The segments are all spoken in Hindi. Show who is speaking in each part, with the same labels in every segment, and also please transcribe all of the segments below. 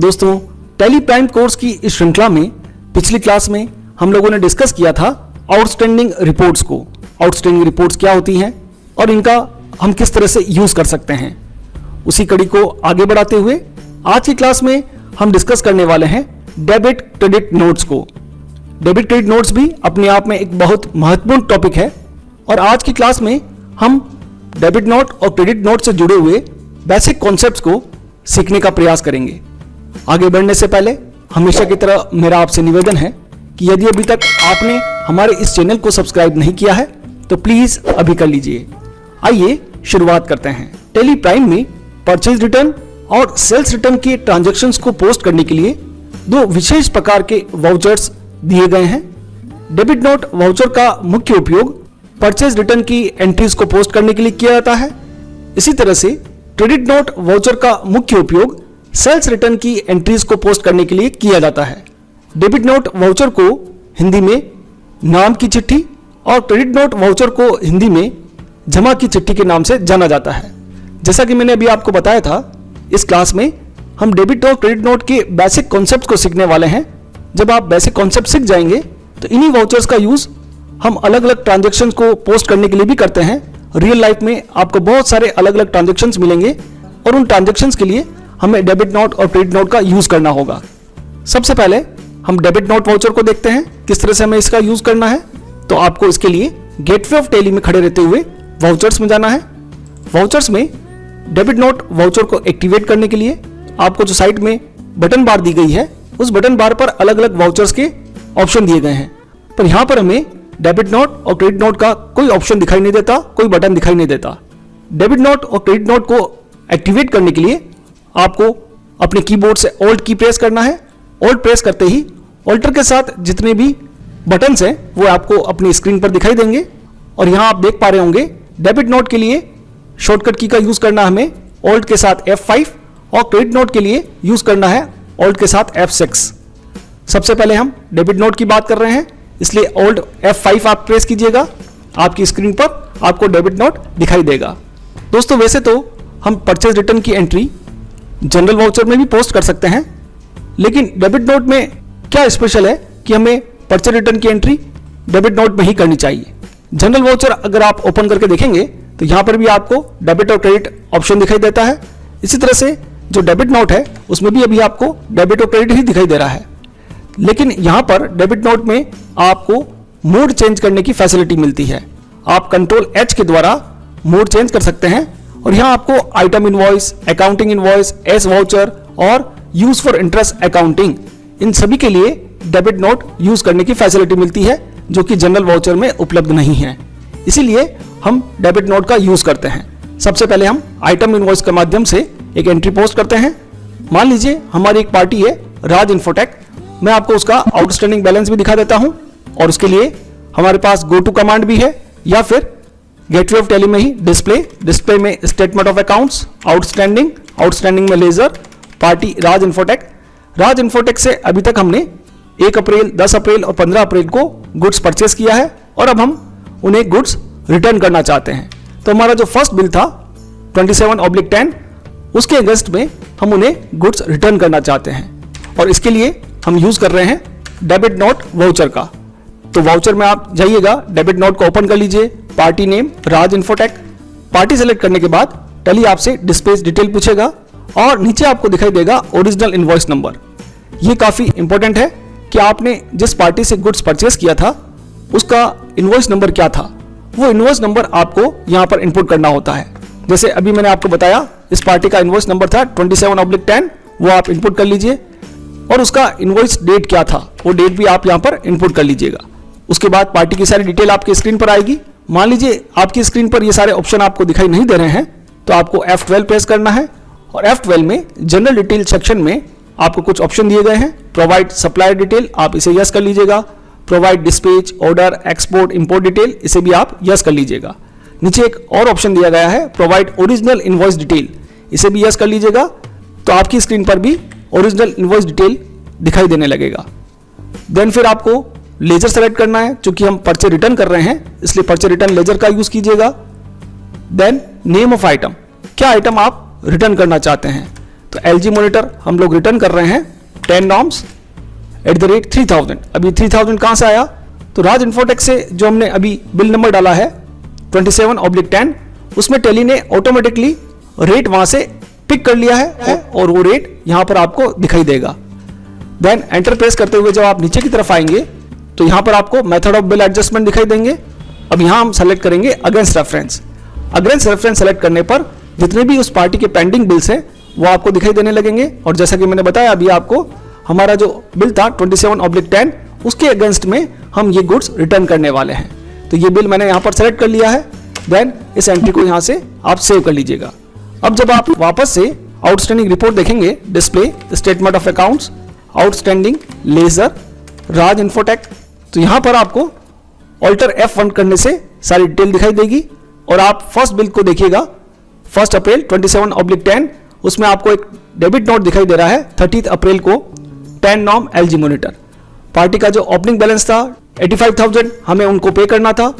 Speaker 1: दोस्तों, टैली प्राइम कोर्स की इस श्रृंखला में पिछली क्लास में हम लोगों ने डिस्कस किया था आउटस्टैंडिंग रिपोर्ट्स को। आउटस्टैंडिंग रिपोर्ट्स क्या होती हैं और इनका हम किस तरह से यूज कर सकते हैं। उसी कड़ी को आगे बढ़ाते हुए आज की क्लास में हम डिस्कस करने वाले हैं डेबिट क्रेडिट नोट्स को। डेबिट क्रेडिट नोट्स भी अपने आप में एक बहुत महत्वपूर्ण टॉपिक है और आज की क्लास में हम डेबिट नोट और क्रेडिट नोट से जुड़े हुए बेसिक कॉन्सेप्ट्स को सीखने का प्रयास करेंगे। आगे बढ़ने से पहले हमेशा की तरह मेरा आपसे निवेदन है कि यदि अभी तक आपने हमारे इस चैनल को सब्सक्राइब नहीं किया है तो प्लीज अभी कर लीजिए। आइए शुरुआत करते हैं। टैली प्राइम में परचेज रिटर्न और सेल्स रिटर्न के ट्रांजैक्शंस को पोस्ट करने के लिए दो विशेष प्रकार के वाउचर्स दिए गए हैं। डेबिट नोट वाउचर का मुख्य उपयोग परचेज रिटर्न की एंट्रीज को पोस्ट करने के लिए किया जाता है। इसी तरह से क्रेडिट नोट वाउचर का मुख्य उपयोग सेल्स रिटर्न की एंट्रीज को पोस्ट करने के लिए किया जाता है। डेबिट नोट वाउचर को हिंदी में नाम की चिट्ठी और क्रेडिट नोट वाउचर को हिंदी में जमा की चिट्ठी के नाम से जाना जाता है। जैसा कि मैंने अभी आपको बताया था, इस क्लास में हम डेबिट और क्रेडिट नोट के बेसिक कॉन्सेप्ट को सीखने वाले हैं। जब आप बेसिक कॉन्सेप्ट सीख जाएंगे तो इन्हीं वाउचर्स का यूज हम अलग अलग ट्रांजेक्शन्स को पोस्ट करने के लिए भी करते हैं। रियल लाइफ में आपको बहुत सारे अलग अलग ट्रांजेक्शन्स मिलेंगे और उन ट्रांजेक्शन्स के लिए हमें डेबिट नोट और क्रेडिट नोट का यूज करना होगा। सबसे पहले हम डेबिट नोट वाउचर को देखते हैं किस तरह से हमें इसका यूज करना है। तो आपको इसके लिए गेटवे ऑफ टैली में खड़े रहते हुए वाउचर्स में जाना है। वाउचर्स में डेबिट नोट वाउचर को एक्टिवेट करने के लिए आपको जो साइड में बटन बार दी गई है उस बटन बार पर अलग अलग वाउचर्स के ऑप्शन दिए गए हैं, पर यहां पर हमें डेबिट नोट और क्रेडिट नोट का कोई ऑप्शन दिखाई नहीं देता, कोई बटन दिखाई नहीं देता। डेबिट नोट और क्रेडिट नोट को एक्टिवेट करने के लिए आपको अपने कीबोर्ड से ऑल्ट की प्रेस करना है। ऑल्ट प्रेस करते ही ऑल्टर के साथ जितने भी बटन्स हैं वो आपको अपनी स्क्रीन पर दिखाई देंगे और यहां आप देख पा रहे होंगे डेबिट नोट के लिए शॉर्टकट की का यूज करना हमें ऑल्ट के साथ F5 और क्रेडिट नोट के लिए यूज करना है ऑल्ट के साथ F6। सबसे पहले हम डेबिट नोट की बात कर रहे हैं, इसलिए ऑल्ट F5 आप प्रेस कीजिएगा। आपकी स्क्रीन पर आपको डेबिट नोट दिखाई देगा। दोस्तों, वैसे तो हम परचेज रिटर्न की एंट्री जनरल वाउचर में भी पोस्ट कर सकते हैं, लेकिन डेबिट नोट में क्या स्पेशल है कि हमें परचेज रिटर्न की एंट्री डेबिट नोट में ही करनी चाहिए। जनरल वाउचर अगर आप ओपन करके देखेंगे तो यहां पर भी आपको डेबिट और क्रेडिट ऑप्शन दिखाई देता है। इसी तरह से जो डेबिट नोट है उसमें भी अभी आपको डेबिट और क्रेडिट ही दिखाई दे रहा है, लेकिन यहां पर डेबिट नोट में आपको मोड चेंज करने की फैसिलिटी मिलती है। आप कंट्रोल H के द्वारा मोड चेंज कर सकते हैं और यहां आपको item invoice, accounting invoice, S voucher और यूज फॉर इंटरेस्ट अकाउंटिंग, इन सभी के लिए डेबिट नोट यूज करने की फैसिलिटी मिलती है जो कि जनरल वाउचर में उपलब्ध नहीं है। इसीलिए हम डेबिट नोट का यूज करते हैं। सबसे पहले हम आइटम इनवॉइस के माध्यम से एक एंट्री पोस्ट करते हैं। मान लीजिए हमारी एक पार्टी है राज इन्फोटेक। मैं आपको उसका आउटस्टैंडिंग बैलेंस भी दिखा देता हूं और उसके लिए हमारे पास गो टू कमांड भी है या फिर गेटवे ऑफ टैली में ही डिस्प्ले में स्टेटमेंट ऑफ अकाउंट्स, आउटस्टैंडिंग में लेजर, पार्टी राज इन्फोटेक से अभी तक हमने 1 अप्रैल, 10 अप्रैल और 15 अप्रैल को गुड्स परचेस किया है और अब हम उन्हें गुड्स रिटर्न करना चाहते हैं। तो हमारा जो फर्स्ट बिल था 27/10 उसके अगेंस्ट में हम उन्हें गुड्स रिटर्न करना चाहते हैं और इसके लिए हम यूज कर रहे हैं डेबिट नोट वाउचर का। तो वाउचर में आप जाइएगा, डेबिट नोट को ओपन कर लीजिए, पार्टी नेम राज इन्फोटेक, पार्टी सेलेक्ट करने के बाद टैली आपसे डिस्पैच डिटेल पूछेगा और नीचे आपको दिखाई देगा ओरिजिनल इनवॉइस नंबर। ये काफी इंपॉर्टेंट है कि आपने जिस पार्टी से गुड्स परचेस किया था उसका इनवॉइस नंबर क्या था, वो इनवॉइस नंबर आपको यहाँ पर इनपुट करना होता है। जैसे अभी मैंने आपको बताया इस पार्टी का इनवॉइस नंबर था 27/10, वो आप इनपुट कर लीजिए और उसका इनवॉइस डेट क्या था वो डेट भी आप यहाँ पर इनपुट कर लीजिएगा। उसके बाद पार्टी की सारी डिटेल आपकी स्क्रीन पर आएगी। मान लीजिए आपकी स्क्रीन पर ये सारे ऑप्शन आपको दिखाई नहीं दे रहे हैं तो आपको F12 प्रेस करना है और F12 में जनरल डिटेल सेक्शन में आपको कुछ ऑप्शन दिए गए हैं। प्रोवाइड सप्लायर डिटेल, आप इसे यस कर लीजिएगा। Provide dispatch, order, export, import detail, इसे भी आप यस कर लीजिएगा। नीचे एक और ऑप्शन दिया गया है प्रोवाइड ओरिजिनल इनवॉइस डिटेल, इसे भी यस कर लीजिएगा। तो आपकी स्क्रीन पर भी ओरिजिनल इनवॉइस डिटेल दिखाई देने लगेगा। देन फिर आपको लेजर सेलेक्ट करना है, चूंकि हम पर्चे रिटर्न कर रहे हैं इसलिए पर्चे रिटर्न लेजर का यूज कीजिएगा। देन नेम ऑफ आइटम, क्या आइटम आप रिटर्न करना चाहते हैं। तो LG मॉनिटर हम लोग रिटर्न कर रहे हैं 10 नॉर्म्स @ 3000। अभी 3000 कहाँ से आया? तो राज इन्फोटेक से जो हमने अभी बिल नंबर डाला है 27/10, उसमें टेली ने ऑटोमेटिकली रेट वहां से पिक कर लिया है और वो रेट यहां पर आपको दिखाई देगा। देन एंटर प्रेस करते हुए जब आप नीचे की तरफ आएंगे तो यहां पर आपको मेथड ऑफ बिल एडजस्टमेंट दिखाई देंगे। अब यहां हम सेलेक्ट करेंगे against reference. Against reference select करने पर जितने भी उस पार्टी के पेंडिंग बिल्स हैं वो आपको दिखाई देने लगेंगे। और जैसा कि मैंने बताया अभी आपको, हमारा जो बिल था 27/10, उसके अगेंस्ट में हम ये गुड्स रिटर्न करने वाले हैं। तो ये बिल मैंने यहाँ पर सेलेक्ट कर लिया है। देन इस एंट्री को यहाँ से आप सेव कर लीजिएगा। अब जब आप वापस से आउटस्टैंडिंग रिपोर्ट देखेंगे, display statement of accounts, outstanding, ledger, Raj Infotech, तो यहाँ पर आपको ऑल्टर F1 करने से सारी डिटेल दिखाई देगी। और आप फर्स्ट बिल को देखिएगा 1 अप्रैल 27/10, उसमें आपको एक डेबिट नोट दिखाई दे रहा है 30 अप्रैल को 10 नॉर्म LG मॉनिटर। पार्टी का जो ओपनिंग बैलेंस था 85,000 हमें उनको पे करना था,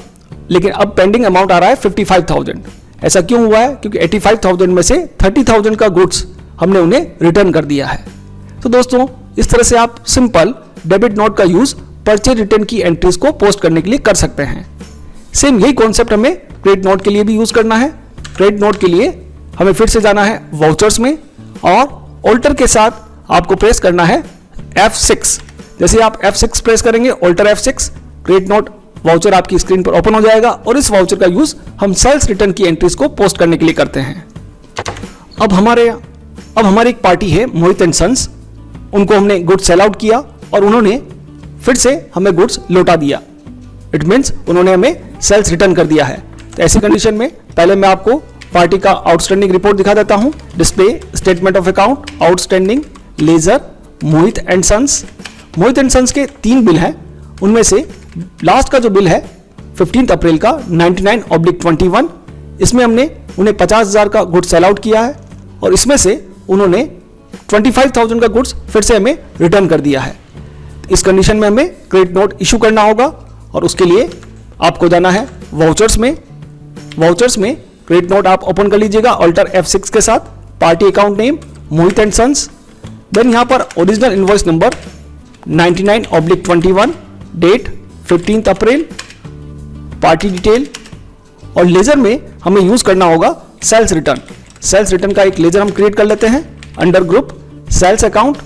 Speaker 1: लेकिन अब पेंडिंग अमाउंट आ रहा है 55,000। ऐसा क्यों हुआ है? क्योंकि 85,000 में से 30,000 का गुड्स हमने उन्हें रिटर्न कर दिया है। तो दोस्तों, इस तरह से आप सिंपल डेबिट नोट का यूज परचेज रिटर्न की एंट्रीज को पोस्ट करने के लिए कर सकते हैं। सेम यही कॉन्सेप्ट हमें क्रेडिट नोट के लिए भी यूज करना है। क्रेडिट नोट के लिए हमें फिर से जाना है वाउचर्स में और ऑल्टर के साथ आपको प्रेस करना है F6। जैसे आप F6 प्रेस करेंगे, alter F6, credit note voucher आपकी स्क्रीन पर ओपन हो जाएगा और इस वाउचर का यूज हम सेल्स रिटर्न की एंट्रीज को पोस्ट करने के लिए करते हैं। अब हमारी एक पार्टी है मोहित एंड सन्स, उनको हमने गुड्स सेल आउट किया और उन्होंने फिर से हमें गुड्स लौटा दिया। इट मीन्स उन्होंने हमें सेल्स रिटर्न कर दिया है। तो ऐसी कंडीशन में पहले मैं आपको पार्टी का आउटस्टैंडिंग रिपोर्ट दिखा देता हूं। Display statement of account, outstanding, ledger, Mohit and sons. Mohit and sons के 3 बिल हैं, उनमें से लास्ट का जो बिल है 15 अप्रैल का 99/21, इसमें हमने उन्हें 50,000 का गुड्स सेल आउट किया है और इसमें से उन्होंने 25,000 का गुड्स फिर से हमें रिटर्न कर दिया है। इस कंडीशन में हमें क्रेडिट नोट इशू करना होगा और उसके लिए आपको जाना है वाउचर्स में। वाउचर्स में क्रेडिट नोट आप ओपन कर लीजिएगा ऑल्टर F6 के साथ, party account name Mohit and sons. Then यहाँ पर original invoice number 99/21, date 15 April, party detail और लेजर में हमें यूज करना होगा सेल्स रिटर्न। सेल्स रिटर्न का एक लेजर हम क्रिएट कर लेते हैं अंडर ग्रुप सेल्स अकाउंट।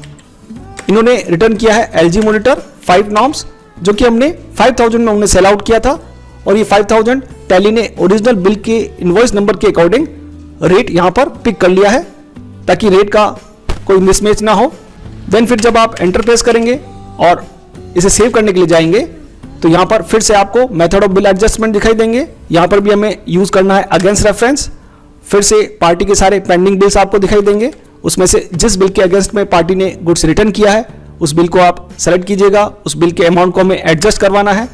Speaker 1: इन्होंने रिटर्न किया है LG मॉनिटर 5 नॉर्म्स, जो कि हमने 5,000 में उन्हें सेल आउट किया था और ये 5,000 टैली ने ओरिजिनल बिल के इनवॉइस नंबर के अकॉर्डिंग रेट यहां पर पिक कर लिया है ताकि रेट का कोई मिसमैच ना हो। देन फिर जब आप एंटर प्रेस करेंगे और इसे सेव करने के लिए जाएंगे तो यहां पर फिर से आपको मेथड ऑफ बिल एडजस्टमेंट दिखाई देंगे। यहां पर भी हमें यूज करना है अगेंस्ट रेफरेंस। फिर से पार्टी के सारे पेंडिंग बिल्स आपको दिखाई देंगे, उसमें से जिस बिल के अगेंस्ट में पार्टी ने गुड्स रिटर्न किया है उस बिल को आप सेलेक्ट कीजिएगा। उस बिल के अमाउंट को हमें एडजस्ट करवाना है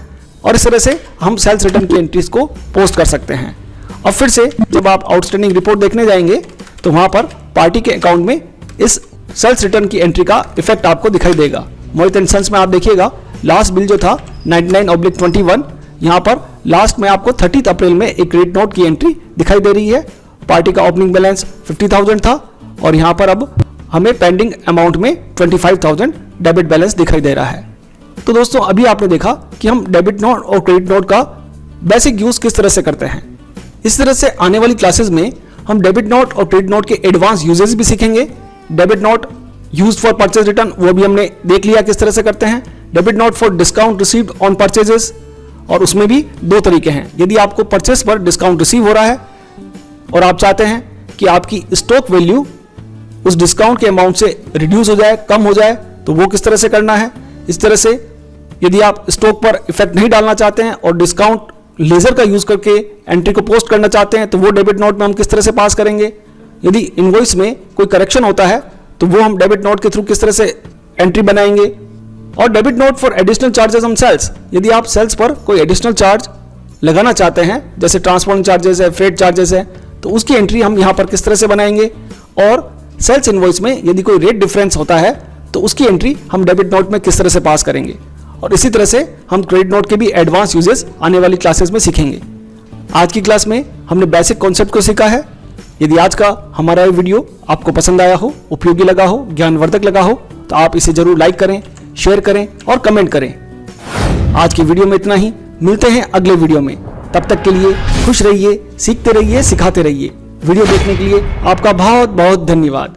Speaker 1: और इस तरह से हम सेल्स रिटर्न की एंट्रीज को पोस्ट कर सकते हैं। और फिर से जब आप आउटस्टैंडिंग रिपोर्ट देखने जाएंगे तो वहां पर पार्टी के अकाउंट में इस सेल्स रिटर्न की एंट्री का इफेक्ट आपको दिखाई देगा। मोहित एंड सन्स में आप देखिएगा लास्ट बिल जो था 99/21, यहां पर लास्ट में आपको 30 अप्रैल में एक क्रेडिट नोट की एंट्री दिखाई दे रही है। पार्टी का ओपनिंग बैलेंस 50,000 था और यहां पर अब हमें पेंडिंग अमाउंट में 25,000 डेबिट बैलेंस दिखाई दे रहा है। तो दोस्तों, अभी आपने देखा कि हम डेबिट नोट और क्रेडिट नोट का बेसिक यूज किस तरह से करते हैं। इस तरह से आने वाली क्लासेस में हम डेबिट नोट और क्रेडिट नोट के एडवांस यूजेस भी सीखेंगे। Debit note used for purchase return वो भी हमने देख लिया किस तरह से करते हैं। Debit note for discount received on purchases, और उसमें भी 2 तरीके हैं। यदि आपको परचेस पर डिस्काउंट रिसीव हो रहा है और आप चाहते हैं कि आपकी स्टॉक वैल्यू उस डिस्काउंट के अमाउंट से रिड्यूस हो जाए, कम हो जाए, तो वो किस तरह से करना है। इस तरह से यदि आप स्टॉक पर इफेक्ट नहीं डालना चाहते हैं और डिस्काउंट लेजर का यूज करके एंट्री को पोस्ट करना चाहते हैं तो वो डेबिट नोट में हम किस तरह से पास करेंगे। यदि इनवॉइस में कोई करेक्शन होता है तो वो हम डेबिट नोट के थ्रू किस तरह से एंट्री बनाएंगे। और debit note for additional charges on sales, यदि आप सेल्स पर कोई एडिशनल चार्ज लगाना चाहते हैं जैसे ट्रांसपोर्ट चार्जेस है, फ्रेट चार्जेस है, तो उसकी एंट्री हम यहाँ पर किस तरह से बनाएंगे। और सेल्स इनवॉइस में यदि कोई रेट डिफरेंस होता है तो उसकी एंट्री हम डेबिट नोट में किस तरह से पास करेंगे। और इसी तरह से हम क्रेडिट नोट के भी एडवांस यूजेस आने वाली क्लासेस में सीखेंगे। आज की क्लास में हमने बेसिक कॉन्सेप्ट को सीखा है यदि आज का हमारा ये वीडियो आपको पसंद आया हो, उपयोगी लगा हो, ज्ञानवर्धक लगा हो तो आप इसे जरूर लाइक करें, शेयर करें और कमेंट करें। आज की वीडियो में इतना ही। मिलते हैं अगले वीडियो में। तब तक के लिए खुश रहिए, सीखते रहिए, सिखाते रहिए। वीडियो देखने के लिए आपका बहुत बहुत धन्यवाद।